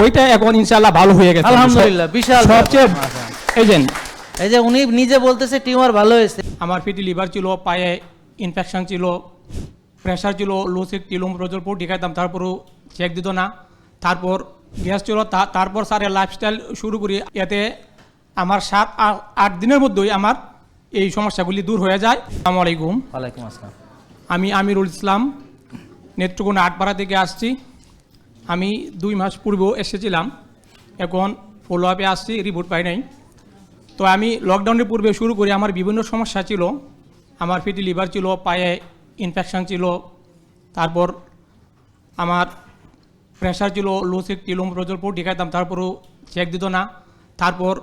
ওইটা এখন ইনশাআল্লাহ ভালো হয়ে গেছে আলহামদুলিল্লাহ, বিশাল সবচেয়ে এই যে উনি নিজে বলতেছে টিউমার ভালো হয়েছে। আমার ফ্যাটি লিভার ছিল, পায়ে ইনফেকশন ছিল, প্রেশার ছিল, লো ছিল, প্রজলপুর দেখাইতাম, তারপরও চেক দিত না। তারপর গ্যাস ছিল, তারপর স্যারের লাইফস্টাইল শুরু করি, এতে আমার 7-8 দিনের মধ্যেই আমার এই সমস্যাগুলি দূর হয়ে যায়। আসসালামু আলাইকুম। ওয়ালাইকুম আসসালাম। আমি আমিরুল ইসলাম, নেত্রকোনা আটপাড়া থেকে আসছি। আমি 2 মাস পূর্বেও এসেছিলাম, এখন ফলো আপে আসছি, রিপোর্ট পাই নাই। তো আমি লকডাউনের পূর্বে শুরু করি, আমার বিভিন্ন সমস্যা ছিল। আমার ফ্যাটি লিভার ছিল, পায়ে ইনফেকশন ছিল, তারপর আমার প্রেশার ছিল, লো ছিল, প্রজলপুর দেখাইতাম, তারপরও চেক দিত না। তারপর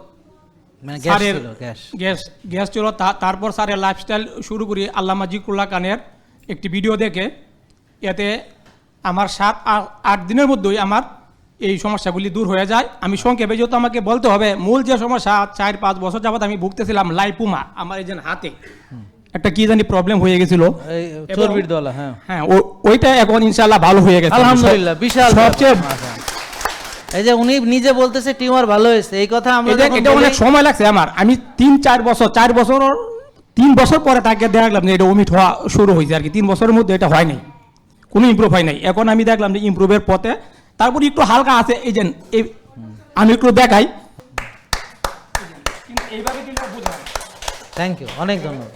মানে স্যারের গ্যাস গ্যাস ছিল, তারপর স্যারের লাইফস্টাইল শুরু করি আল্লামা জিকরুল্লাহ খানের একটি ভিডিও দেখে, এতে আমার 7-8 দিনের মধ্যেই আমার এই সমস্যাগুলি দূর হয়ে যায়। আমি সংক্ষেপে যেহেতু আমাকে বলতে হবে, মূল যে সমস্যা 4-5 বছর যাবত আমি ভুগতেছিলাম লাইপুমা, আমার এই যে হাতে একটা কি জানি প্রবলেম হয়ে গেছিল, চর্বির দলা। হ্যাঁ ওইটা এখন ইনশাআল্লাহ ভালো হয়ে গেছে আলহামদুলিল্লাহ, বিশাল সবচেয়ে এই যে উনি নিজে বলতেছে টিউমার ভালো হয়েছে, এই কথা আমরা এটা অনেক সময় লাগছে আমার। আমি 3 বছর পরে তাকে দেখলাম যে এটা ওমিট হওয়া শুরু হয়েছে আর কি। 3 বছরের মধ্যে এটা হয় নাই, কোনো ইমপ্রুভ হয় নাই। এখন আমি দেখলাম যে ইমপ্রুভের পথে, তারপর একটু হালকা আছে। এই যে আমি একটু দেখাই, থ্যাংক ইউ, অনেক ধন্যবাদ।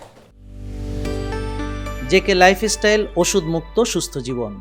জেকে লাইফস্টাইল, ওষুধ মুক্ত সুস্থ জীবন।